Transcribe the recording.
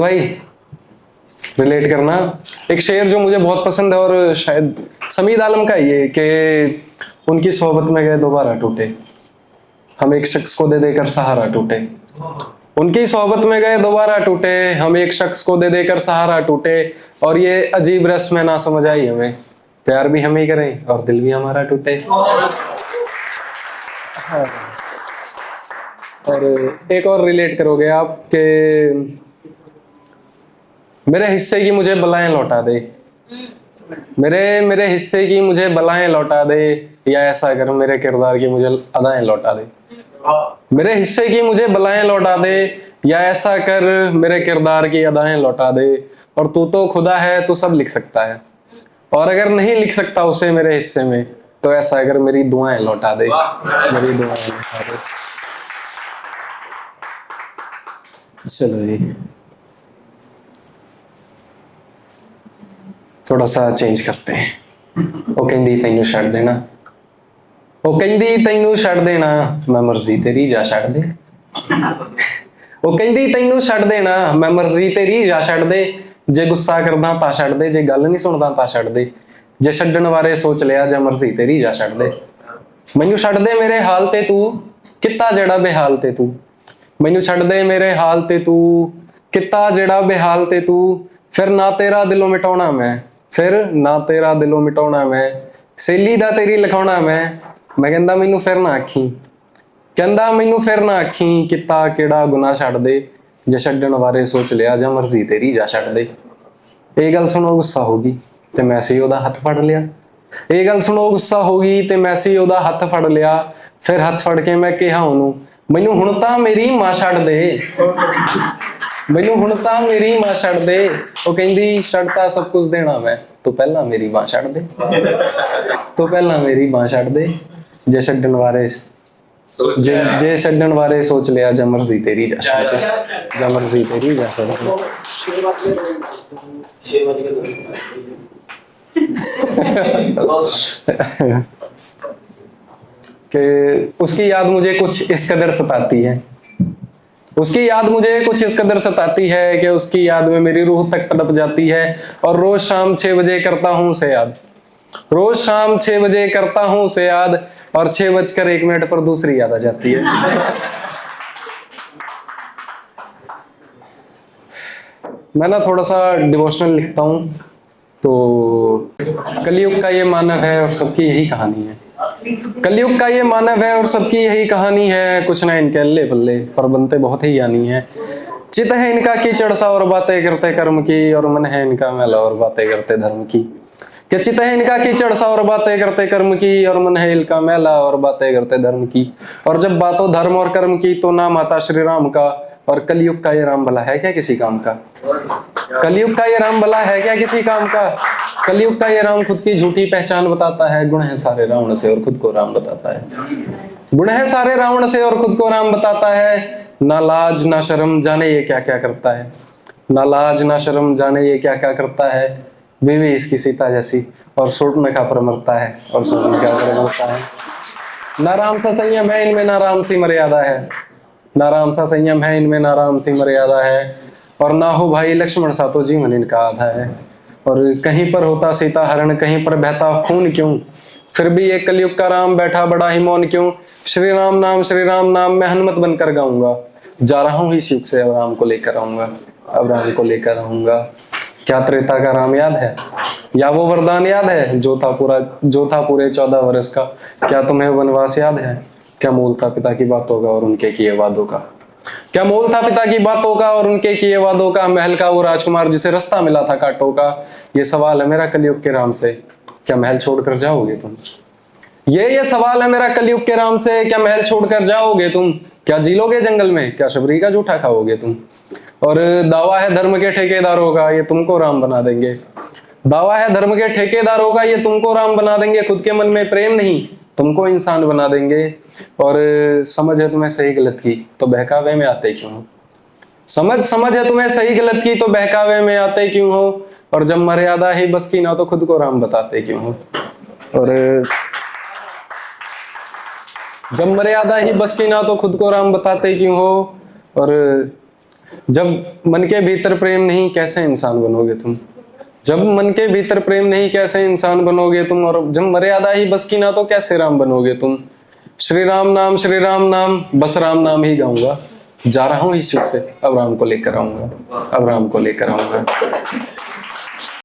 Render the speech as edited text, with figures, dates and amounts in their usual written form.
भाई रिलेट करना। एक शेर जो मुझे बहुत पसंद है और शायद समीद आलम का ये कि उनकी सोहबत में गए दोबारा टूटे, हम एक शख्स को दे देकर सहारा टूटे। उनकी सोहबत में गए दोबारा टूटे, हम एक शख्स को दे देकर सहारा टूटे। और ये अजीब रस्म ना समझ आई हमें, प्यार भी हम ही करें और दिल भी हमारा टूटे। हाँ। और एक और रिलेट करोगे आप कि मेरे हिस्से की मुझे बलाएं लौटा दे, मेरे हिस्से की मुझे बलाएं लौटा दे, या ऐसा कर मेरे किरदार की मुझे अदाएं लौटा दे। मेरे हिस्से की मुझे बलाएं लौटा दे, या ऐसा कर मेरे किरदार की अदाएं लौटा दे। और तू तो खुदा है, तू सब लिख सकता है, और अगर नहीं लिख सकता उसे मेरे हिस्से में, तो ऐसा अगर मेरी दुआएं लौटा दे, मेरी दुआएं लौटा दे। चलो जी, थोड़ा सा चेंज करते हैं। वो कहंदी तैनू छड़ देना, वो कहंदी तैनू छड़ देना, मैं मर्जी तेरी जा छड़ दे। वो कहंदी तैनू छड़ देना, मैं मर्जी तेरी जा छड़ दे। जे गुस्सा करदा तां छड़ दे, जे गल नहीं सुनदा तां छड़ दे। जे छड्डण बारे सोच लिया, जा मर्जी तेरी जा छड़ दे। मैनू छड़ दे मेरे हाल ते तू, कित्ता जेड़ा बेहाल ते तू। मैनू छड़ दे मेरे हाल ते तू, कित्ता जेड़ा बेहाल ते तू। फिर ना तेरा दिलों मिटाउणा मैं, फिर ना तेरा दिलों मिटाउणा मैं। सहेली दा तेरी लिखाउणा मैं कहंदा मैनू फिर ना आखी, कहंदा मैनू फिर ना आखी, कित्ता केड़ा गुनाह छड़ दे। जे छड्डण बारे सोच लिया, जा मर्जी तेरी जा छड़ दे। ਇਹ ਗੱਲ ਸੁਣੋ ਗੁੱਸਾ ਹੋਗੀ ਤੇ ਮੈਂ ਸੀ ਉਹਦਾ ਹੱਥ ਫੜ ਲਿਆ। ਇਹ ਗੱਲ ਸੁਣੋ ਗੁੱਸਾ ਹੋਗੀ ਤੇ ਮੈਂ ਸੀ ਉਹਦਾ ਹੱਥ ਫੜ ਲਿਆ। ਫਿਰ ਹੱਥ ਫੜ ਕੇ ਮੈਂ ਕਿਹਾ ਉਹਨੂੰ, ਮੈਨੂੰ ਹੁਣ ਤਾਂ ਮੇਰੀ ਮਾਂ ਛੱਡ ਦੇ, ਮੈਨੂੰ ਹੁਣ ਤਾਂ ਮੇਰੀ ਮਾਂ ਛੱਡ ਦੇ। ਉਹ ਕਹਿੰਦੀ ਛੱਡਤਾ ਸਭ ਕੁਝ ਦੇਣਾ ਮੈਂ, ਤੂੰ ਪਹਿਲਾਂ ਮੇਰੀ ਮਾਂ ਛੱਡ ਦੇ, ਤੂੰ ਪਹਿਲਾਂ ਮੇਰੀ ਮਾਂ ਛੱਡ ਦੇ। ਜੇ ਛੱਡਣ ਬਾਰੇ ਜੇ ਛੱਡਣ ਬਾਰੇ ਸੋਚ ਲਿਆ, ਜਾਂ ਮਰਜ਼ੀ ਤੇਰੀ ਜਾ ਛੱਡ ਦੇ, ਜਾਂ ਮਰਜ਼ੀ ਤੇਰੀ ਜਾ ਛੱਡ ਦੇ। कि उसकी याद मुझे कुछ इस कदर सताती है, उसकी याद मुझे कुछ इस कदर सताती है कि उसकी याद में मेरी रूह तक तड़प जाती है। और रोज शाम 6 बजे करता हूँ उसे याद, रोज शाम 6 बजे करता हूँ उसे याद। और 6:01 पर दूसरी याद आ जाती है। मैं ना थोड़ा सा डिवोशनल लिखता हूँ, तो कलयुग का ये मानव है और सबकी यही कहानी है। कलयुग का ये मानव है और सबकी यही कहानी है। कुछ ना इनके अल्ले बल्ले, पर बनते बहुत ही यानी है। चित है इनका कीचड़ सा और बातें करते कर्म की, और मन है इनका मैला और बातें करते धर्म की। कि चित है इनका कीचड़ सा और बातें करते कर्म की, और मन है इनका मैला और बातें करते धर्म की। और जब बात हो धर्म और कर्म की, तो नाम आता श्री राम का। और कलयुग का ये राम भला है क्या किसी काम का, कलयुग का ये राम भला है क्या किसी काम का। कलयुग का ये राम खुद की झूठी पहचान बताता है, गुण है सारे रावण से और खुद को राम बताता है। गुण है सारे रावण से और खुद को राम बताता है। ना लाज ना शर्म जाने ये क्या क्या करता है, ना लाज ना शर्म जाने ये क्या क्या करता है। बीवी इसकी सीता जैसी और सूर्पनखा पर मरता है, और सूर्पनखा पर मरता है। ना राम सा संयम है इनमें, ना राम सी मर्यादा है, ना राम सा संयम है इनमें, ना राम सी मर्यादा है। और ना हो भाई लक्ष्मण सा तो जीवन इनका आधा है। और कहीं पर होता सीता हरण, कहीं पर बहता खून क्यों, फिर भी ये कलयुग का राम बैठा बड़ा ही मौन क्यों। श्री राम नाम मैं हनुमत बनकर गाऊंगा, जा रहा हूँ इस युग से अब राम को लेकर आऊंगा, अब राम को लेकर आऊंगा। क्या त्रेता का राम याद है, या वो वरदान याद है जो था पूरे 14 वर्ष का। क्या तुम्हें वनवास याद है, क्या मोल था पिता की बातों का और उनके किए वादों का। क्या मोल था पिता की बातों का और उनके किए वादों का। महल का वो राजकुमार जिसे रास्ता मिला था कांटों का। ये सवाल है मेरा कलयुग के राम से, क्या महल छोड़कर जाओगे तुम। ये सवाल है मेरा कलयुग के राम से, क्या महल छोड़कर जाओगे तुम। क्या जी लोगे जंगल में, क्या शबरी का जूठा खाओगे तुम। और दावा है धर्म के ठेकेदारों का, ये तुमको राम बना देंगे। दावा है धर्म के ठेकेदारों का, ये तुमको राम बना देंगे। खुद के मन में प्रेम नहीं, तुमको इंसान बना देंगे। और समझ है तुम्हें सही गलत की, तो बहकावे में आते क्यों हो। समझ है तुम्हें सही गलत की, तो बहकावे में आते क्यों हो। और जब मर्यादा ही बस की ना, तो खुद को राम बताते क्यों हो। और जब मर्यादा ही बस की ना, तो खुद को राम बताते क्यों हो। और जब मन के भीतर प्रेम नहीं कैसे इंसान बनोगे तुम, जब मन के भीतर प्रेम नहीं कैसे इंसान बनोगे तुम, और जब मर्यादा ही बस की ना तो कैसे राम बनोगे तुम। श्री राम नाम बस राम नाम ही गाऊंगा, जा रहा हूँ इस युग से अब राम को लेकर आऊंगा, अब राम को लेकर आऊंगा।